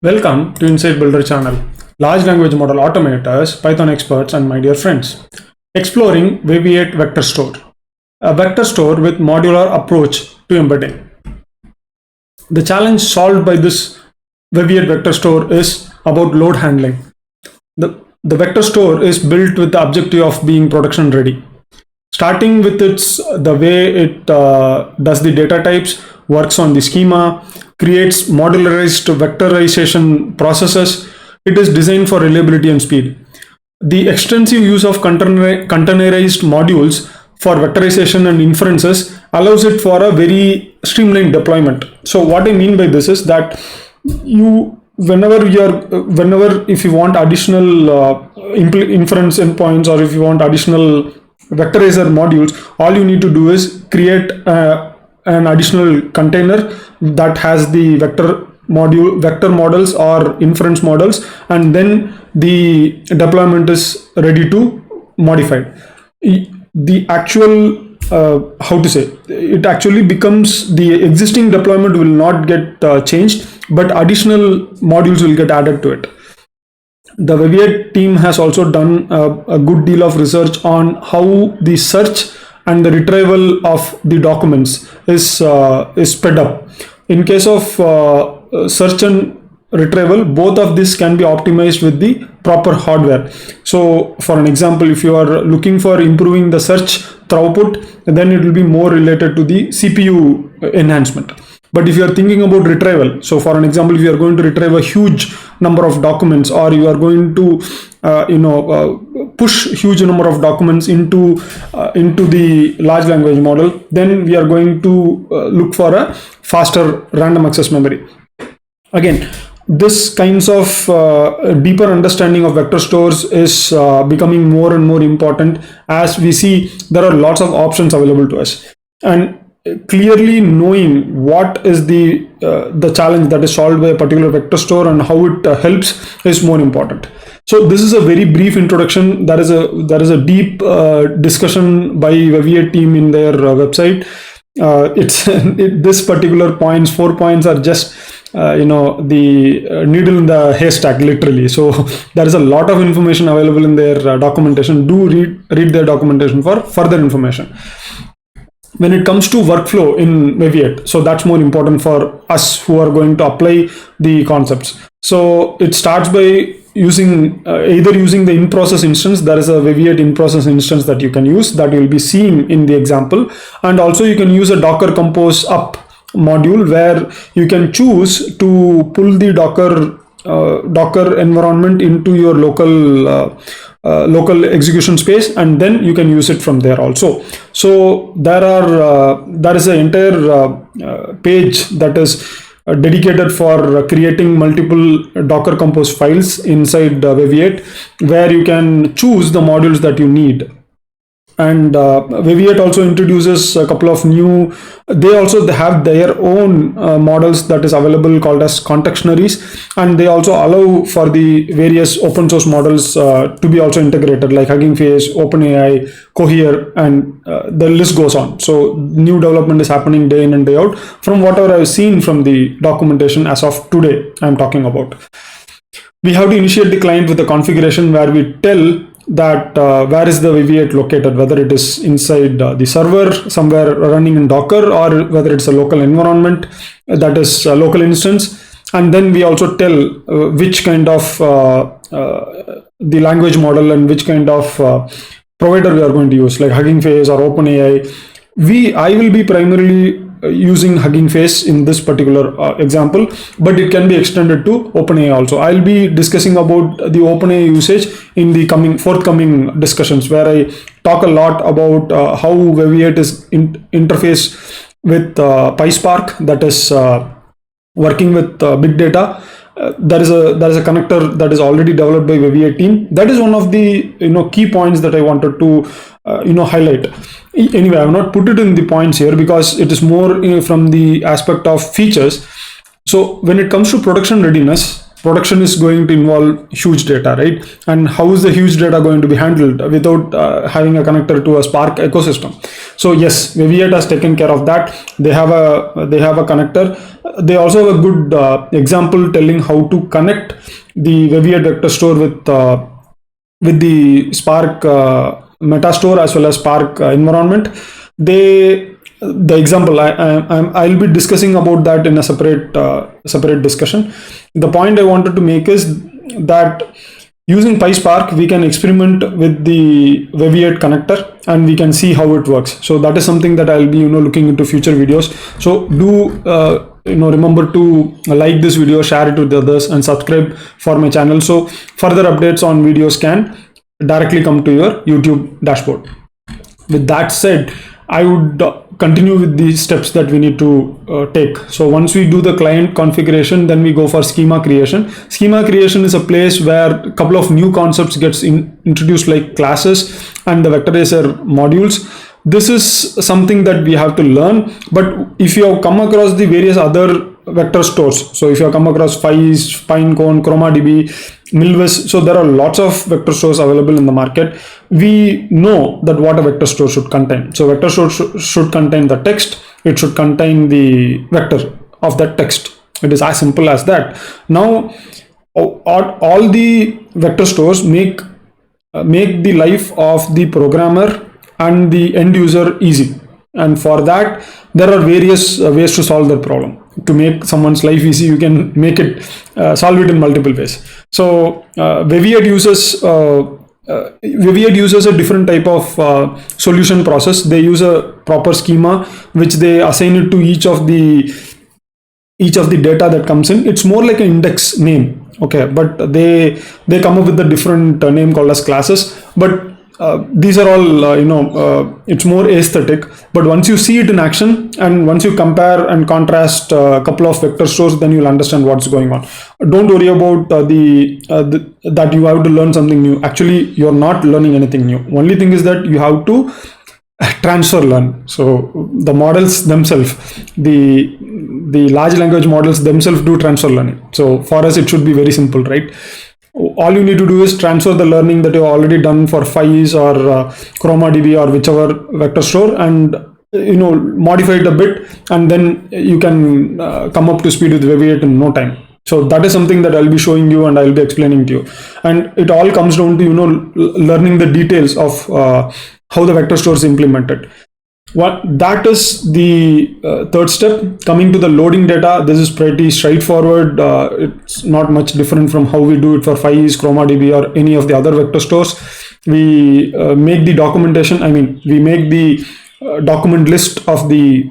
Welcome to Inside Builder channel, large language model automators, Python experts, and my dear friends. Exploring Weviate Vector Store, a vector store with modular approach to embedding. The challenge solved by this Weviate Vector Store is about load handling. The vector store is built with the objective of being production ready. Starting with the way it does the data types, works on the schema, creates modularized vectorization processes. It is designed for reliability and speed. The extensive use of containerized modules for vectorization and inferences allows it for a very streamlined deployment. So what I mean by this is that whenever if you want additional inference endpoints, or if you want additional vectorizer modules, all you need to do is create an additional container that has the vector models or inference models, and then the deployment is ready to modify. The actual it actually becomes, the existing deployment will not get changed, but additional modules will get added to it. The Weviate team has also done a good deal of research on how the search and the retrieval of the documents is sped up. In case of search and retrieval, both of this can be optimized with the proper hardware. So for an example, if you are looking for improving the search throughput, then it will be more related to the CPU enhancement. But if you are thinking about retrieval, so for an example, if you are going to retrieve a huge number of documents, or you are going to push huge number of documents into the large language model, then we are going to look for a faster random access memory. Again, this kinds of deeper understanding of vector stores is becoming more and more important, as we see there are lots of options available to us, and clearly knowing what is the challenge that is solved by a particular vector store and how it helps is more important. So this is a very brief introduction. There is a deep discussion by Weviate team in their website. This particular points, 4 points, are just the needle in the haystack, literally. So there is a lot of information available in their documentation. Do read their documentation for further information. When it comes to workflow in Weviate, so that's more important for us who are going to apply the concepts. So it starts by either using the in-process instance. There is a Weviate in-process instance that you can use, that you will be seeing in the example. And also you can use a Docker Compose Up module, where you can choose to pull the Docker environment into your local execution space, and then you can use it from there also. So there is an entire page that is dedicated for creating multiple Docker Compose files inside Weviate, where you can choose the modules that you need. And Weviate also introduces a couple of new, they have their own models that is available, called as contextnaries, and they also allow for the various open source models to be also integrated, like Hugging Face, OpenAI, Cohere, and the list goes on. So new development is happening day in and day out, from whatever I've seen from the documentation as of today I'm talking about. We have to initiate the client with a configuration where we tell that where is the Weviate located, whether it is inside the server somewhere running in Docker, or whether it's a local environment, that is a local instance. And then we also tell which kind of the language model and which kind of provider we are going to use, like Hugging Face or OpenAI. I will be primarily using Hugging Face in this particular example, but it can be extended to OpenAI also. I'll be discussing about the OpenAI usage in the forthcoming discussions, where I talk a lot about how Weviate is interface with PySpark, that is working with big data. There is a connector that is already developed by Weviate team. That is one of the key points that I wanted to highlight. Anyway, I have not put it in the points here because it is more from the aspect of features. So when it comes to production readiness, production is going to involve huge data, right? And how is the huge data going to be handled without having a connector to a Spark ecosystem? So yes, Weviate has taken care of that. They have a connector. They also have a good example telling how to connect the Weviate vector store with the Spark Metastore as well as Spark environment. The example I'll be discussing about that in a separate discussion. The point I wanted to make is that using PySpark, we can experiment with the Weviate connector and we can see how it works. So that is something that I'll be looking into future videos. So do remember to like this video, share it with others, and subscribe for my channel, so further updates on videos can directly come to your YouTube dashboard. With that said, I would continue with the steps that we need to take. So once we do the client configuration, then we go for schema creation. Schema creation is a place where a couple of new concepts gets introduced, like classes and the vectorizer modules. This is something that we have to learn, but if you have come across the various other vector stores, so if you have come across Fies, Pinecone, ChromaDB, Milvus, so there are lots of vector stores available in the market. We know that what a vector store should contain. So vector store should contain the text, it should contain the vector of that text. It is as simple as that. Now all the vector stores make the life of the programmer and the end user easy, and for that there are various ways to solve the problem. To make someone's life easy, you can make it solve it in multiple ways. So Weviate uses a different type of solution process. They use a proper schema which they assign it to each of the data that comes in. It's more like an index name, okay, but they come up with a different name called as classes. But these are all it's more aesthetic, but once you see it in action and once you compare and contrast a couple of vector stores, then you'll understand what's going on. Don't worry about that you have to learn something new. Actually, you're not learning anything new. Only thing is that you have to transfer learn. So the models themselves, the large language models themselves do transfer learning. So for us, it should be very simple, right? All you need to do is transfer the learning that you've already done for Fies or ChromaDB or whichever vector store, and modify it a bit, and then you can come up to speed with Weviate in no time. So that is something that I'll be showing you and I'll be explaining to you. And it all comes down to learning the details of how the vector store is implemented. That is the third step. Coming to the loading data, this is pretty straightforward. It's not much different from how we do it for Fies, ChromaDB, or any of the other vector stores. We make the documentation, we make the document list of the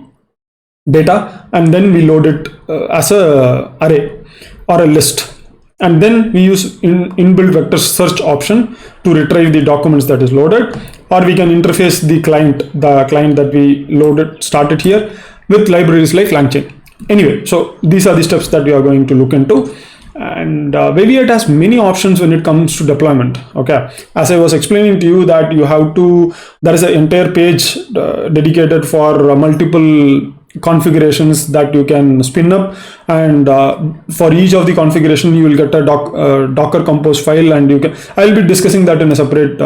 data, and then we load it as a array or a list. And then we use inbuilt vector search option to retrieve the documents that is loaded, or we can interface the client that we started here with libraries like LangChain. Anyway, so these are the steps that we are going to look into. And Weviate has many options when it comes to deployment. Okay, as I was explaining to you that there is an entire page dedicated for multiple configurations that you can spin up, and for each of the configuration you will get a docker compose file, and I'll be discussing that in a separate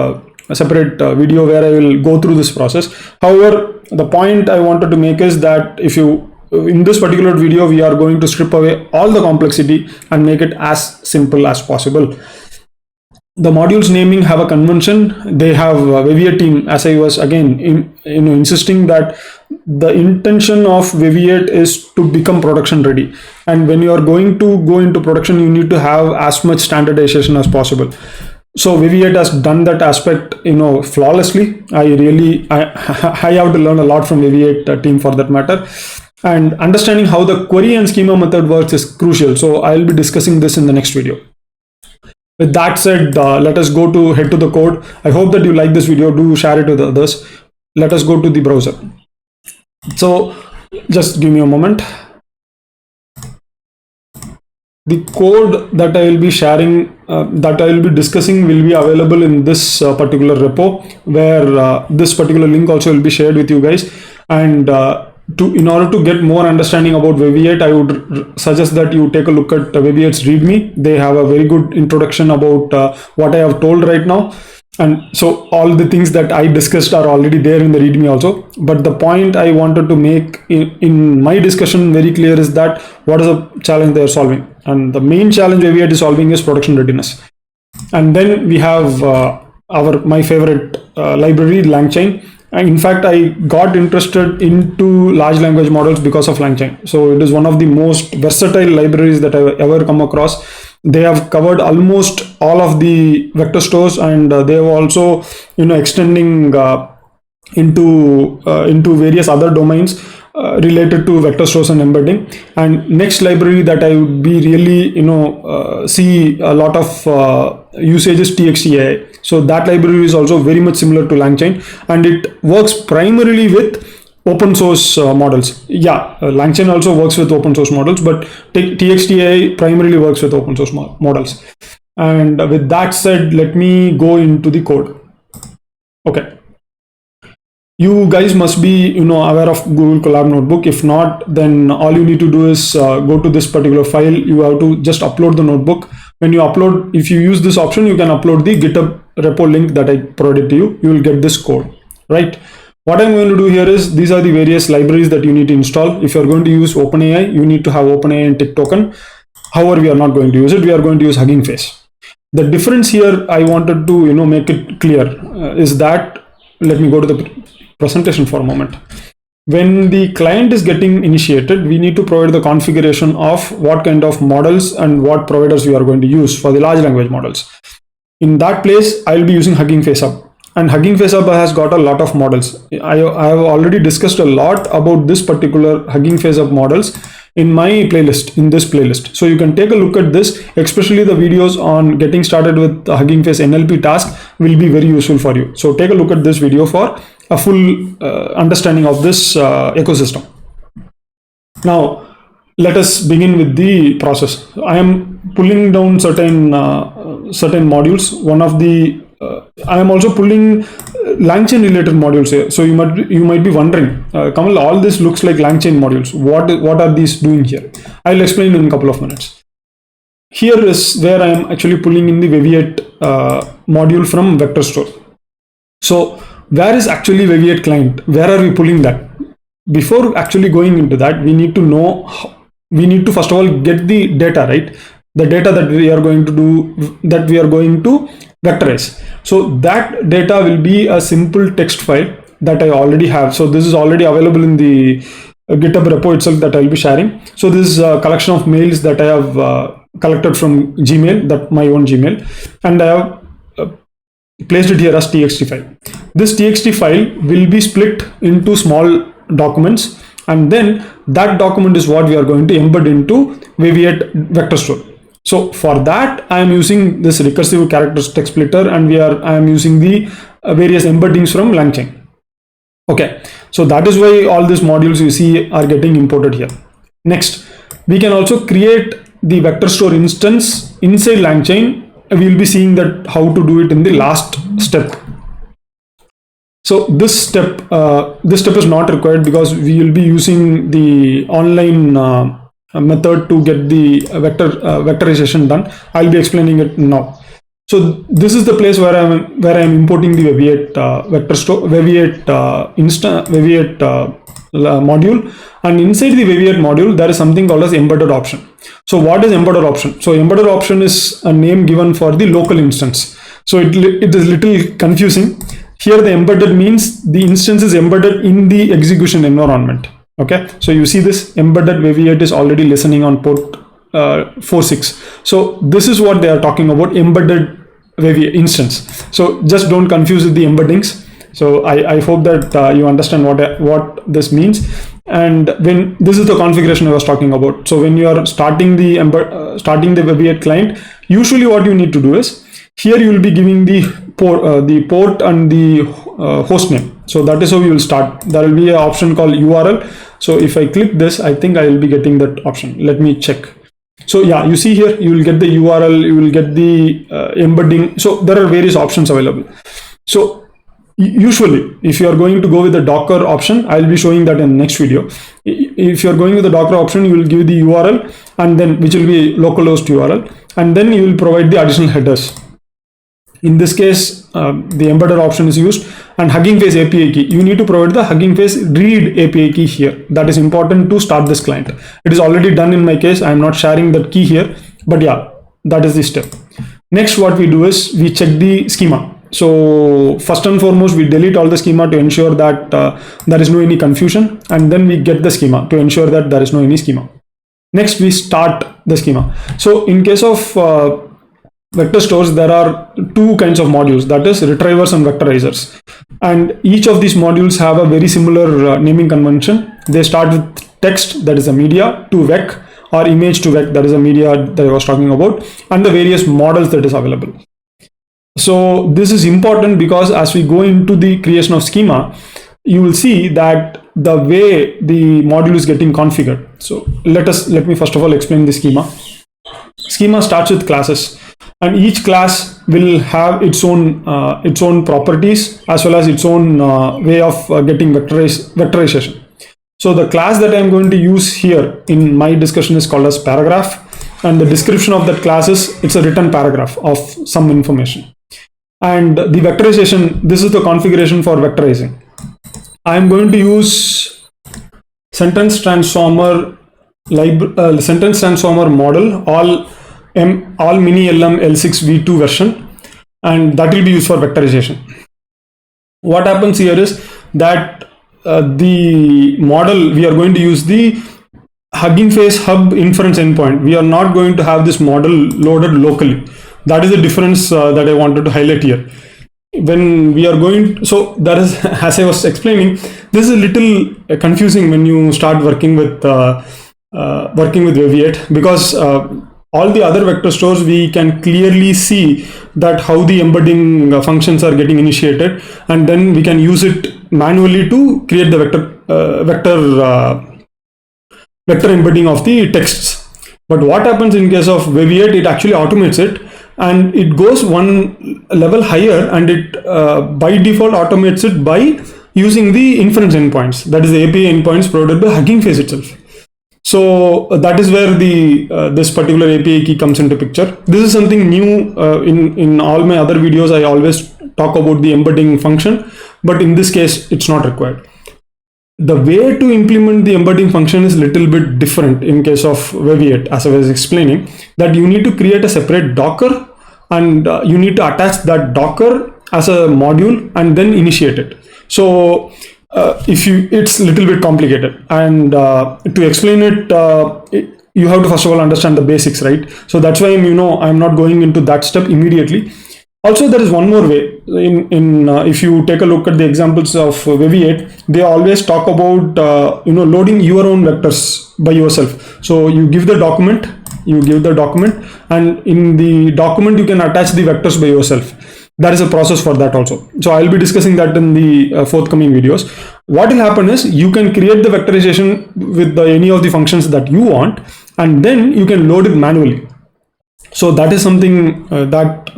video where I will go through this process. However, the point I wanted to make is that in this particular video, we are going to strip away all the complexity and make it as simple as possible. The modules naming have a convention. They have a Weviate team, as I was again insisting that the intention of Weviate is to become production ready. And when you are going to go into production, you need to have as much standardization as possible. So Weviate has done that aspect, flawlessly. I have to learn a lot from Weviate team for that matter. And understanding how the query and schema method works is crucial. So I'll be discussing this in the next video. With that said, let us head to the code. I hope that you like this video. Do share it with others. Let us go to the browser. So just give me a moment. The code that I will be sharing, that I will be discussing, will be available in this particular repo, where this particular link also will be shared with you guys. And in order to get more understanding about Weviate, I would suggest that you take a look at Weviate's README. They have a very good introduction about what I have told right now. And so all the things that I discussed are already there in the README also. But the point I wanted to make in my discussion very clear is that what is the challenge they are solving. And the main challenge Weviate is solving is production readiness. And then we have my favorite library, LangChain. In fact, I got interested into large language models because of LangChain. So it is one of the most versatile libraries that I've ever come across. They have covered almost all of the vector stores, and they have also, extending into various other domains related to vector stores and embedding. And next library that I would be really, see a lot of usage is TXT-AI. So that library is also very much similar to LangChain, and it works primarily with open source models. LangChain also works with open source models, but TXT-AI primarily works with open source models. And with that said, let me go into the code. Okay. You guys must be, aware of Google Colab Notebook. If not, then all you need to do is go to this particular file. You have to just upload the notebook. When you upload, if you use this option, you can upload the GitHub repo link that I provided to you. You will get this code, right? What I'm going to do here is, these are the various libraries that you need to install. If you're going to use OpenAI, you need to have OpenAI and tick token. However, we are not going to use it. We are going to use Hugging Face. The difference here, I wanted to, make it clear, is that, let me go to the presentation for a moment. When the client is getting initiated, we need to provide the configuration of what kind of models and what providers we are going to use for the large language models. In that place, I'll be using Hugging Face Hub. And Hugging Face Hub has got a lot of models. I have already discussed a lot about this particular Hugging Face Hub models in my playlist, in this playlist. So you can take a look at this, especially the videos on getting started with the Hugging Face NLP task will be very useful for you. So take a look at this video for a full understanding of this ecosystem. Now, let us begin with the process. I am pulling down certain modules. One of the I am also pulling LangChain related modules here. So you might be wondering, Kamal, all this looks like LangChain modules. What are these doing here? I'll explain in a couple of minutes. Here is where I am actually pulling in the Weviate module from vector store. So where is actually Weviate client? Where are we pulling that? Before actually going into that, we need to know, we need to first of all get the data, right? The data that we are going to do, that we are going to vectorize. So that data will be a simple text file that I already have. So this is already available in the GitHub repo itself that I'll be sharing. So this is a collection of mails that I have collected from Gmail, that my own Gmail, and I have placed it here as txt file. This txt file will be split into small documents, and then that document is what we are going to embed into Weviate vector store. So for that, I am using this recursive characters text splitter, and I am using the various embeddings from LangChain. Okay, so that is why all these modules you see are getting imported here. Next, we can also create the vector store instance inside LangChain. We will be seeing that how to do it in the last step. So this step is not required because we will be using the online method to get the vectorization done. I'll be explaining it now. So this is the place where I'm importing the Weviate vector store, Weviate module, and inside the Weviate module there is something called as embedded option. So what is embedded option? So embedded option is a name given for the local instance. So it is little confusing. Here the embedded means the instance is embedded in the execution environment. Okay, so you see this embedded Weviate is already listening on port 46. So this is what they are talking about, embedded Weviate instance. So just don't confuse with the embeddings. So I hope that you understand what this means. And when this is the configuration I was talking about. So when you are starting the Weviate client, usually what you need to do is, here you will be giving the port and the host name. So that is how you will start. There will be an option called URL. So if I click this, I think I will be getting that option. Let me check. So yeah, you see here, you will get the URL, you will get the embedding. So there are various options available. So Usually, if you are going to go with the Docker option, I'll be showing that in the next video. If you're going with the Docker option, you will give the URL, and then which will be localhost URL, and then you will provide the additional headers. In this case, the embedder option is used, and Hugging Face API key. You need to provide the Hugging Face read API key here. That is important to start this client. It is already done in my case. I am not sharing that key here, but yeah, that is the step. Next, what we do is we check the schema. So first and foremost, we delete all the schema to ensure that there is no any confusion, and then we get the schema to ensure that there is no any schema. Next, we start the schema. So in case of vector stores, there are two kinds of modules, that is retrievers and vectorizers, and each of these modules have a very similar naming convention. They start with text, that is a media, to vec, or image to vec, that is a media that I was talking about, and the various models that is available. So this is important because as we go into the creation of schema, you will see that the way the module is getting configured. So let me first of all explain the schema. Schema starts with classes, and each class will have its own properties as well as its own way of getting vectorization. So the class that I am going to use here in my discussion is called as paragraph, and the description of that class is it's a written paragraph of some information. And the vectorization, this is the configuration for vectorizing. I am going to use sentence transformer model, all mini LM L6 V2 version, and that will be used for vectorization. What happens here is that the model, we are going to use the Hugging Face Hub inference endpoint. We are not going to have this model loaded locally. That is the difference that I wanted to highlight here. When we are going, so that is, as I was explaining, this is a little confusing when you start working with Weviate, because all the other vector stores, we can clearly see that how the embedding functions are getting initiated, and then we can use it manually to create the vector embedding of the texts. But what happens in case of Weviate, it actually automates it, and it goes one level higher, and it by default automates it by using the inference endpoints, that is the API endpoints provided by Hugging Face itself. So that is where the this particular API key comes into picture. This is something new. In all my other videos, I always talk about the embedding function, but in this case, it's not required. The way to implement the embedding function is a little bit different in case of Weviate, as I was explaining, that you need to create a separate Docker, and you need to attach that Docker as a module and then initiate it. So it's a little bit complicated, and to explain it, you have to first of all understand the basics, right? So that's why I'm not going into that step immediately. Also, there is one more way. If you take a look at the examples of Weviate, they always talk about loading your own vectors by yourself. So you give the document, and in the document you can attach the vectors by yourself. There is a process for that also. So I'll be discussing that in the forthcoming videos. What will happen is you can create the vectorization with any of the functions that you want, and then you can load it manually. So that is something that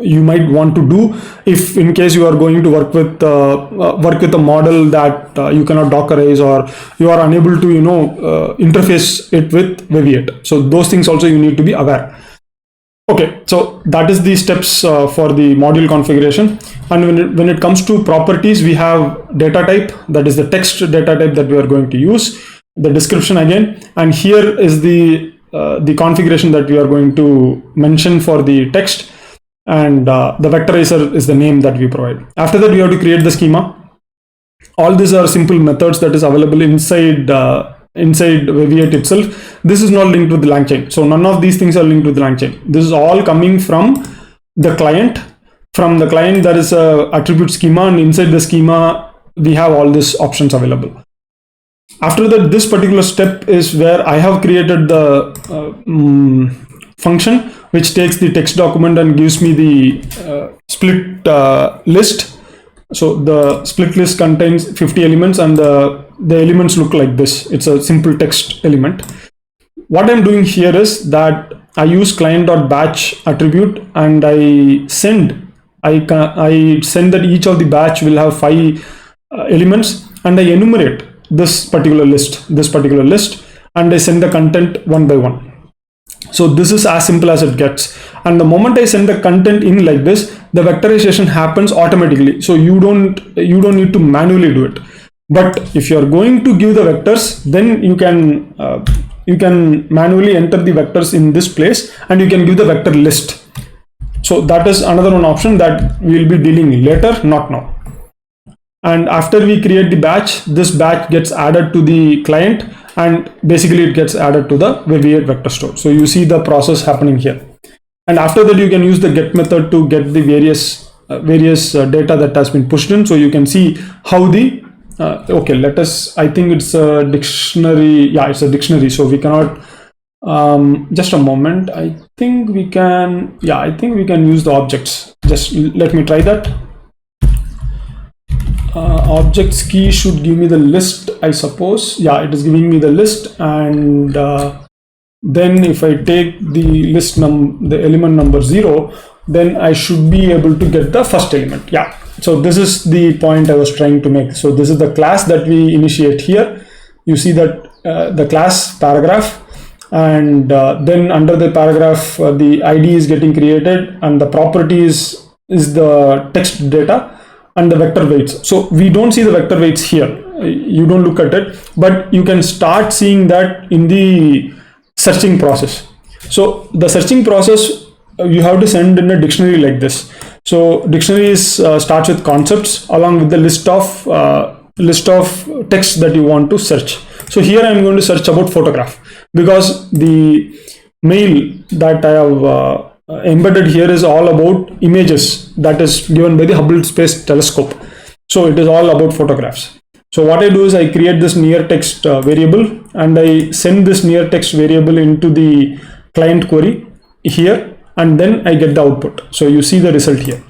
you might want to do if in case you are going to work with a model that you cannot Dockerize, or you are unable to interface it with Weviate. So those things also you need to be aware. Okay, so that is the steps for the module configuration. And when it comes to properties, we have data type, that is the text data type that we are going to use, the description again, and here is the configuration that we are going to mention for the text, and the vectorizer is the name that we provide. After that, we have to create the schema. All these are simple methods that is available inside Weviate itself. This is not linked with the LangChain. So none of these things are linked with the LangChain. This is all coming from the client. From the client, there is a attribute schema, and inside the schema, we have all these options available. After that, this particular step is where I have created the function which takes the text document and gives me the split list. So the split list contains 50 elements, and the elements look like this. It's a simple text element. What I'm doing here is that I use client.batch attribute, and I send I send that each of the batch will have 5 elements, and I enumerate this particular list, and I send the content one by one. So this is as simple as it gets. And the moment I send the content in like this, the vectorization happens automatically. So you don't need to manually do it. But if you are going to give the vectors, then you can manually enter the vectors in this place, and you can give the vector list. So that is another one option that we will be dealing later, not now. And after we create the batch, this batch gets added to the client, and basically it gets added to the Weviate vector store. So you see the process happening here. And after that, you can use the get method to get the various data that has been pushed in. So you can see how the okay, I think it's a dictionary. Yeah, it's a dictionary. So we cannot, just a moment. I think we can use the objects. Just let me try that. Objects key should give me the list, I suppose. Yeah, it is giving me the list, and then if I take the the element number 0, then I should be able to get the first element. Yeah, so this is the point I was trying to make. So this is the class that we initiate here. You see that the class paragraph, and then under the paragraph the ID is getting created, and the property is the text data and the vector weights. So we don't see the vector weights here. You don't look at it, but you can start seeing that in the searching process. So the searching process, you have to send in a dictionary like this. So dictionary starts with concepts along with the list of text that you want to search. So here I'm going to search about photograph, because the mail that I have embedded here is all about images that is given by the Hubble Space Telescope. So it is all about photographs. So what I do is I create this near text variable, and I send this near text variable into the client query here, and then I get the output. So you see the result here.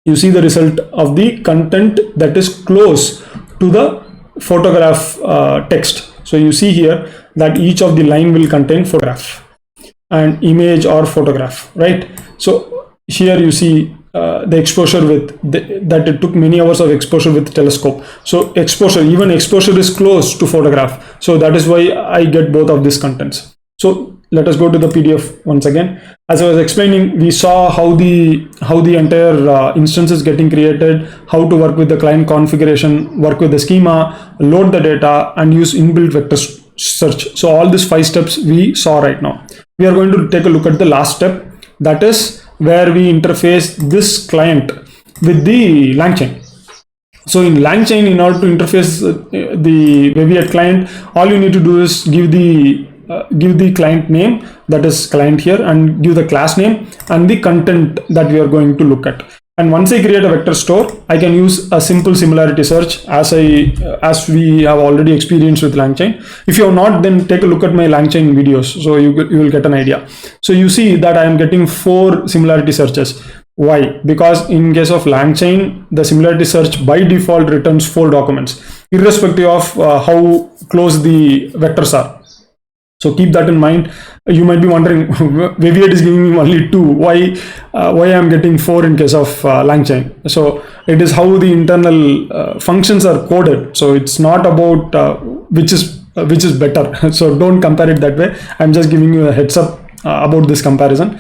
You see the result of the content that is close to the photograph text. So you see here that each of the line will contain photograph and image or photograph, right? So here you see the exposure with that it took many hours of exposure with telescope. So even exposure is close to photograph. So that is why I get both of these contents. So let us go to the PDF once again. As I was explaining, we saw how the entire instance is getting created, how to work with the client configuration, work with the schema, load the data, and use inbuilt vector search. So all these 5 steps we saw right now. We are going to take a look at the last step, that is where we interface this client with the LangChain. So in LangChain, in order to interface the Weviate client, all you need to do is give the client name, that is client here, and give the class name and the content that we are going to look at. And once I create a vector store, I can use a simple similarity search as we have already experienced with LangChain. If you have not, then take a look at my LangChain videos, so you will get an idea. So you see that I am getting 4 similarity searches. Why? Because in case of LangChain, the similarity search by default returns 4 documents, irrespective of how close the vectors are. So keep that in mind. You might be wondering, Weviate is giving me only 2. Why I am getting 4 in case of LangChain? So it is how the internal functions are coded. So it's not about which is better. So don't compare it that way. I'm just giving you a heads up about this comparison.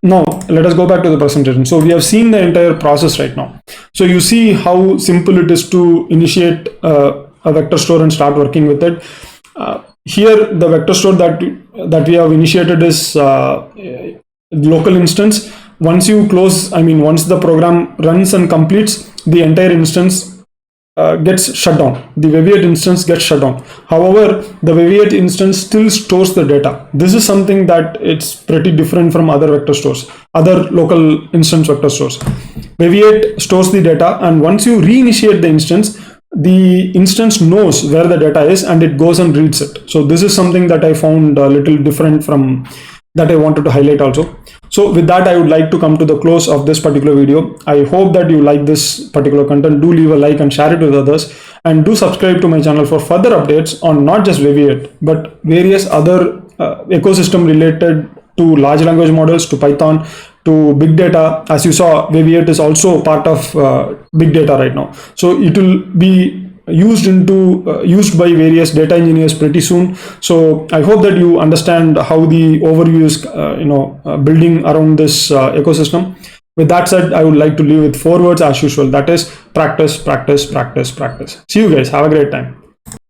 Now let us go back to the presentation. So we have seen the entire process right now. So you see how simple it is to initiate a vector store and start working with it. Here, the vector store that we have initiated is local instance. Once you close, once the program runs and completes, the entire instance gets shut down. The Weviate instance gets shut down. However, the Weviate instance still stores the data. This is something that it's pretty different from other vector stores, other local instance vector stores. Weviate stores the data, and once you reinitiate the instance knows where the data is, and it goes and reads it. So this is something that I found a little different from that I wanted to highlight also. So with that, I would like to come to the close of this particular video. I hope that you like this particular content. Do leave a like and share it with others, and do subscribe to my channel for further updates on not just Weviate, but various other ecosystem related to large language models, to Python, to big data. As you saw, Weviate is also part of big data right now. So it will be used by various data engineers pretty soon. So I hope that you understand how the overview is building around this ecosystem. With that said, I would like to leave with 4 words as usual, that is practice, practice, practice, practice. See you guys, have a great time.